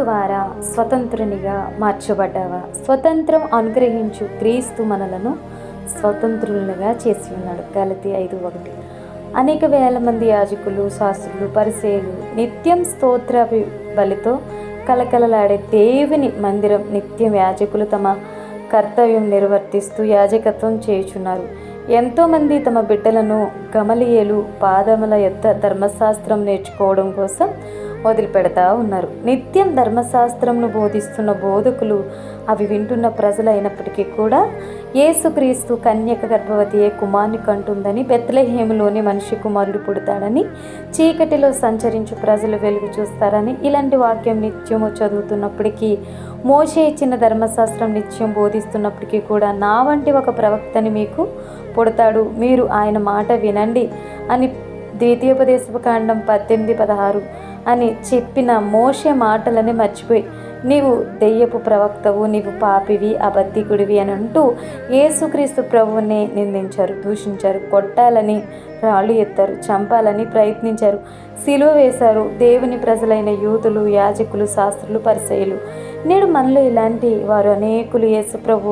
ద్వారా స్వతంత్రునిగా మార్చబడ్డావా? స్వతంత్రం అనుగ్రహించు క్రీస్తు మనలను స్వతంత్రులుగా చేసి ఉన్నాడు. గలతీ 5:1. అనేక వేల మంది యాజకులు, శాస్త్రులు, పరిసయ్యులు నిత్యం స్తోత్ర బలితో కలకలలాడే దేవుని మందిరం నిత్యం యాజకులు తమ కర్తవ్యం నిర్వర్తిస్తూ యాజకత్వం చేయుచున్నారు. ఎంతోమంది తమ బిడ్డలను గమలియేలు పాదముల యొద్ద ధర్మశాస్త్రం నేర్చుకోవడం కోసం వదిలిపెడతా ఉన్నారు. నిత్యం ధర్మశాస్త్రంను బోధిస్తున్న బోధకులు అవి వింటున్న ప్రజలైనప్పటికీ కూడా యేసుక్రీస్తు కన్యక గర్భవతియే కుమారుని కంటుందని, బెత్లెహేములోని మనిషి కుమారుడు పుడతాడని, చీకటిలో సంచరించు ప్రజలు వెలుగు చూస్తారని ఇలాంటి వాక్యం నిత్యము చదువుతున్నప్పటికీ, మోషే ఇచ్చిన ధర్మశాస్త్రం నిత్యం బోధిస్తున్నప్పటికీ కూడా నా వంటి ఒక ప్రవక్తని మీకు పుడతాడు, మీరు ఆయన మాట వినండి అని ద్వితీయోపదేశకాండం 18:16 అని చెప్పిన మోషే మాటలని మర్చిపోయి నీవు దెయ్యపు ప్రవక్తవు, నీవు పాపివి, అబద్ధికుడివి అని అంటూ యేసుక్రీస్తు ప్రభువుని నిందించారు, దూషించారు, కొట్టాలని రాళ్ళు ఎత్తారు, చంపాలని ప్రయత్నించారు, సిలువ వేశారు దేవుని ప్రజలైన యూదులు, యాజకులు, శాస్త్రులు, పరిసయ్యులు. నేడు మనలో ఇలాంటి వారు అనేకులు యేసు ప్రభు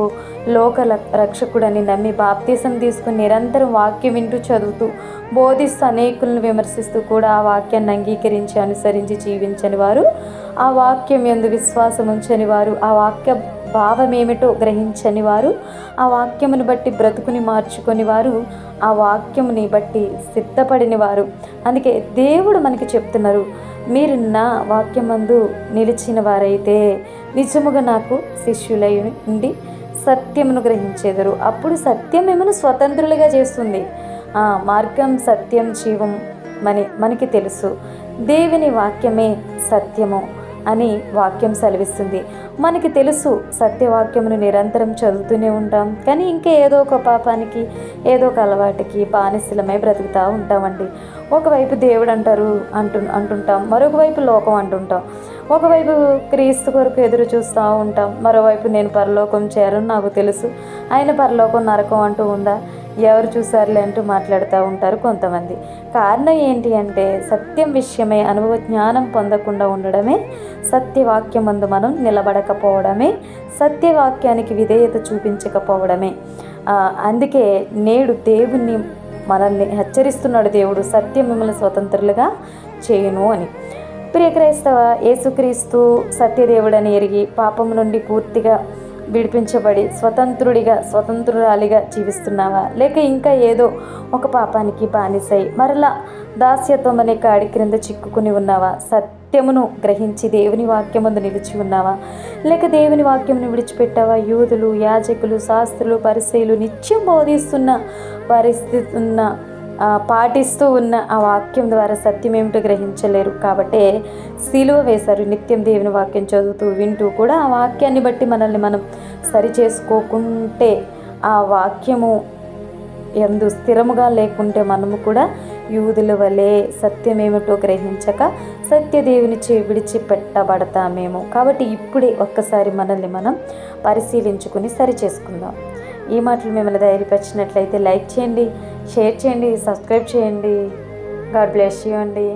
లోక రక్షకుడని నమ్మి బాప్తీసం తీసుకుని నిరంతరం వాక్యం వింటూ చదువుతూ బోధిస్తూ అనేకులను విమర్శిస్తూ కూడా ఆ వాక్యాన్ని అంగీకరించి అనుసరించి జీవించని వారు, ఆ వాక్యం యందు విశ్వాసం ఉంచని వారు, ఆ వాక్య భావం ఏమిటో గ్రహించని వారు, ఆ వాక్యమును బట్టి బ్రతుకుని మార్చుకొని వారు, ఆ వాక్యముని బట్టి సిద్ధపడిన వారు. అందుకే దేవుడు మనకి చెప్తున్నారు, మీరు నా వాక్యమందు నిలిచిన వారైతే నిజముగా నాకు శిష్యులై ఉండి సత్యమును గ్రహించేదరు. అప్పుడు సత్యం మిమ్మల్ని స్వతంత్రులుగా చేస్తుంది. మార్గం, సత్యం, జీవం మనకి తెలుసు. దేవుని వాక్యమే సత్యము అని వాక్యం సెలవిస్తుంది. మనకి తెలుసు సత్యవాక్యమును నిరంతరం చదువుతూనే ఉంటాం, కానీ ఇంకా ఏదో ఒక పాపానికి, ఏదో ఒక అలవాటుకి బానిసలమై బ్రతుకుతూ ఉంటామండి. ఒకవైపు దేవుడు అంటుంటాం, మరొక వైపు లోకం అంటుంటాం. ఒకవైపు క్రీస్తు కొరకు ఎదురు చూస్తూ ఉంటాం, మరోవైపు నేను పరలోకం చేరను, నాకు తెలుసు, ఆయన పరలోకం నరకం అంటూ ఉందా, ఎవరు చూసారులే అంటూ మాట్లాడుతూ ఉంటారు కొంతమంది. కారణం ఏంటి అంటే సత్యం విషయమై అనుభవ జ్ఞానం పొందకుండా ఉండడమే, సత్యవాక్యమందు మనం నిలబడకపోవడమే, సత్యవాక్యానికి విధేయత చూపించకపోవడమే. అందుకే నేడు దేవుణ్ణి మనల్ని హెచ్చరిస్తున్నాడు దేవుడు, సత్యం మిమ్మల్ని స్వతంత్రులుగా చేయును అని. ప్రియ క్రైస్తవ, యేసుక్రీస్తు సత్యదేవుడని ఎరిగి పాపము నుండి పూర్తిగా విడిపించబడి స్వతంత్రురాలిగా జీవిస్తున్నావా? లేక ఇంకా ఏదో ఒక పాపానికి బానిసై మరలా దాస్యత్వం అనే కాడి క్రింద చిక్కుకుని ఉన్నావా? సత్యమును గ్రహించి దేవుని వాక్యమందు నిలిచి ఉన్నావా? లేక దేవుని వాక్యమును విడిచిపెట్టావా? యూదులు, యాజకులు, శాస్త్రులు, పరిసయ్యులు నిత్యం బోధిస్తున్న పరిస్థితి పాటిస్తూ ఉన్న ఆ వాక్యం ద్వారా సత్యం ఏమిటో గ్రహించలేరు. కాబట్టే సిలువ వేశారు. నిత్యం దేవుని వాక్యం చదువుతూ వింటూ కూడా ఆ వాక్యాన్ని బట్టి మనల్ని మనం సరి చేసుకోకుంటే, ఆ వాక్యము ఎందు స్థిరముగా లేకుంటే మనము కూడా యూదుల వలె సత్యమేమిటో గ్రహించక సత్యదేవుని విడిచిపెట్టబడతామేమో. కాబట్టి ఇప్పుడే ఒక్కసారి మనల్ని మనం పరిశీలించుకుని సరి చేసుకుందాం. ఈ మాటలు మిమ్మల్ని ధైర్యపరిచినట్లయితే లైక్ చేయండి, షేర్ చేయండి, సబ్స్క్రైబ్ చేయండి. గాడ్ బ్లెస్ యూ అండి.